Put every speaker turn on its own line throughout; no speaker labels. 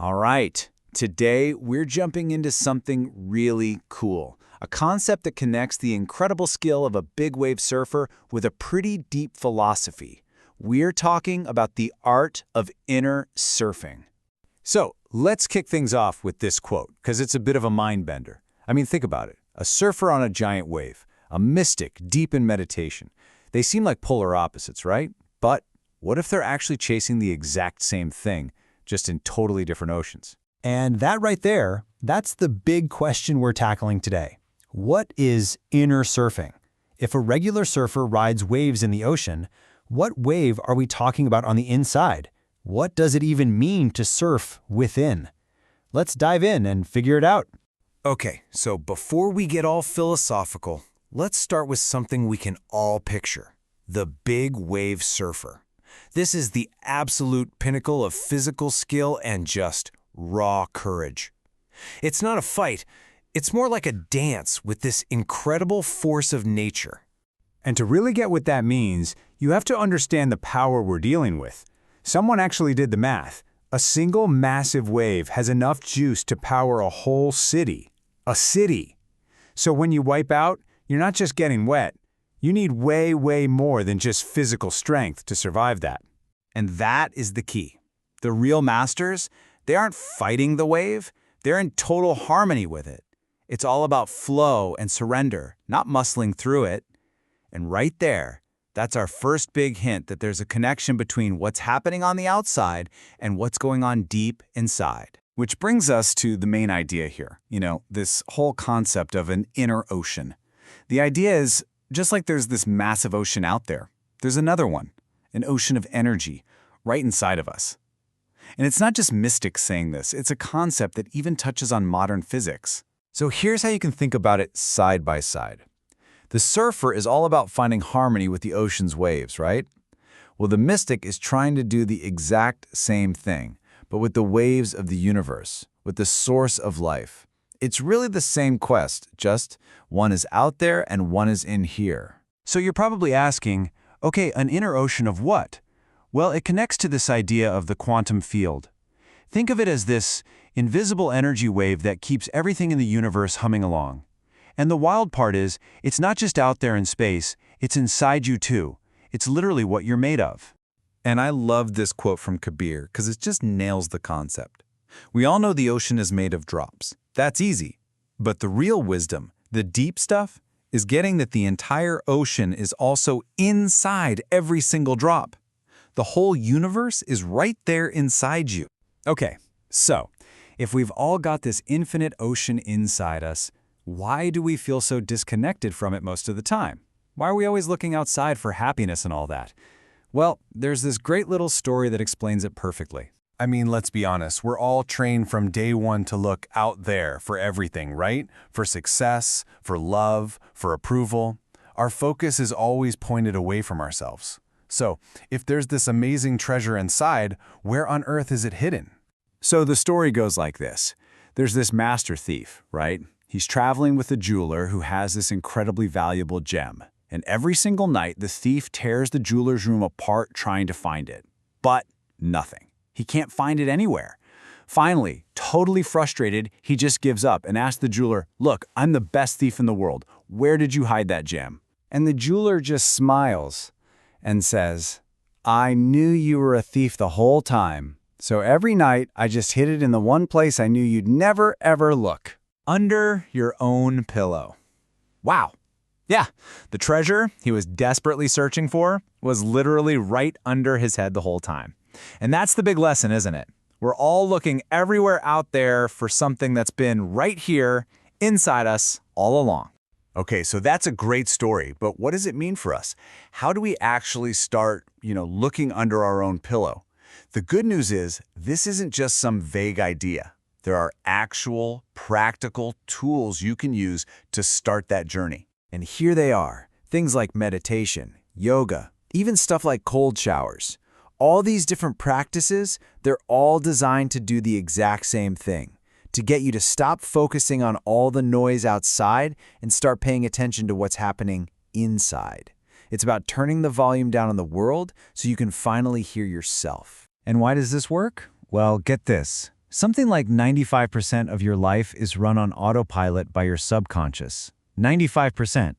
All right, today we're jumping into something really cool. A concept that connects the incredible skill of a big wave surfer with a pretty deep philosophy. We're talking about the art of inner surfing. So let's kick things off with this quote, because it's a bit of a mind bender. I mean, think about it. A surfer on a giant wave, a mystic deep in meditation. They seem like polar opposites, right? But what if they're actually chasing the exact same thing, just in totally different oceans?
And that right there, that's the big question we're tackling today. What is inner surfing? If a regular surfer rides waves in the ocean, what wave are we talking about on the inside? What does it even mean to surf within? Let's dive in and figure it out.
Okay, so before we get all philosophical, let's start with something we can all picture: the big wave surfer. This is the absolute pinnacle of physical skill and just raw courage. It's not a fight, it's more like a dance with this incredible force of nature.
And to really get what that means, you have to understand the power we're dealing with. Someone actually did the math. A single massive wave has enough juice to power a whole city. A city. So when you wipe out, you're not just getting wet. You need way, way more than just physical strength to survive that.
And that is the key. The real masters, they aren't fighting the wave, they're in total harmony with it. It's all about flow and surrender, not muscling through it. And right there, that's our first big hint that there's a connection between what's happening on the outside and what's going on deep inside.
Which brings us to the main idea here, this whole concept of an inner ocean. The idea is, just like there's this massive ocean out there, there's another one, an ocean of energy, right inside of us. And it's not just mystics saying this, it's a concept that even touches on modern physics. So here's how you can think about it side by side. The surfer is all about finding harmony with the ocean's waves, right? Well, the mystic is trying to do the exact same thing, but with the waves of the universe, with the source of life. It's really the same quest, just one is out there and one is in here.
So you're probably asking, okay, an inner ocean of what? Well, it connects to this idea of the quantum field. Think of it as this invisible energy wave that keeps everything in the universe humming along. And the wild part is, it's not just out there in space, it's inside you too. It's literally what you're made of.
And I love this quote from Kabir because it just nails the concept. We all know the ocean is made of drops. That's easy. But the real wisdom, the deep stuff, is getting that the entire ocean is also inside every single drop. The whole universe is right there inside you. Okay, so if we've all got this infinite ocean inside us, why do we feel so disconnected from it most of the time? Why are we always looking outside for happiness and all that? Well, there's this great little story that explains it perfectly.
I mean, let's be honest, we're all trained from day one to look out there for everything, right? For success, for love, for approval. Our focus is always pointed away from ourselves. So, if there's this amazing treasure inside, where on earth is it hidden?
So the story goes like this. There's this master thief, right? He's traveling with a jeweler who has this incredibly valuable gem. And every single night, the thief tears the jeweler's room apart trying to find it. But nothing. He can't find it anywhere. Finally, totally frustrated, he just gives up and asks the jeweler, "Look, I'm the best thief in the world. Where did you hide that gem?" And the jeweler just smiles and says, "I knew you were a thief the whole time. So every night, I just hid it in the one place I knew you'd never, ever look. Under your own pillow." Wow. Yeah, the treasure he was desperately searching for was literally right under his head the whole time. And that's the big lesson, isn't it? We're all looking everywhere out there for something that's been right here, inside us, all along. Okay, so that's a great story, but what does it mean for us? How do we actually start, looking under our own pillow? The good news is, this isn't just some vague idea. There are actual, practical tools you can use to start that journey. And here they are, things like meditation, yoga, even stuff like cold showers. All these different practices, they're all designed to do the exact same thing, to get you to stop focusing on all the noise outside and start paying attention to what's happening inside. It's about turning the volume down on the world so you can finally hear yourself. And why does this work? Well, get this. Something like 95% of your life is run on autopilot by your subconscious. 95%.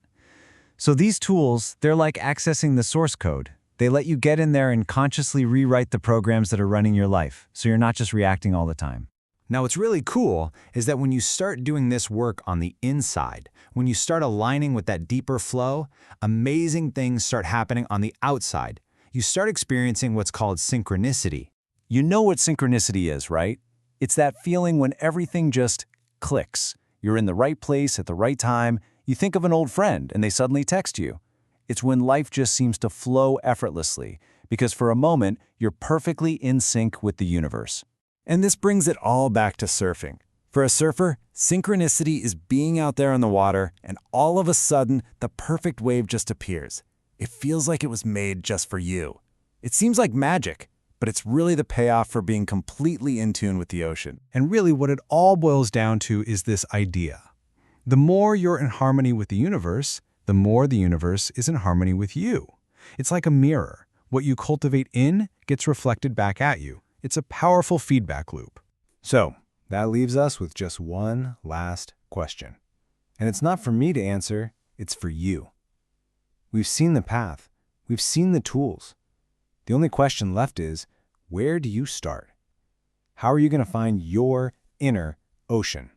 So these tools, they're like accessing the source code. They let you get in there and consciously rewrite the programs that are running your life, so you're not just reacting all the time.
Now, what's really cool is that when you start doing this work on the inside, when you start aligning with that deeper flow, amazing things start happening on the outside. You start experiencing what's called synchronicity.
You know what synchronicity is, right? It's that feeling when everything just clicks. You're in the right place at the right time. You think of an old friend and they suddenly text you. It's when life just seems to flow effortlessly, because for a moment, you're perfectly in sync with the universe.
And this brings it all back to surfing. For a surfer, synchronicity is being out there on the water, and all of a sudden, the perfect wave just appears. It feels like it was made just for you. It seems like magic, but it's really the payoff for being completely in tune with the ocean.
And really what it all boils down to is this idea. The more you're in harmony with the universe is in harmony with you. It's like a mirror. What you cultivate in gets reflected back at you. It's a powerful feedback loop.
So, that leaves us with just one last question. And it's not for me to answer, it's for you. We've seen the path. We've seen the tools. The only question left is, where do you start? How are you going to find your inner ocean?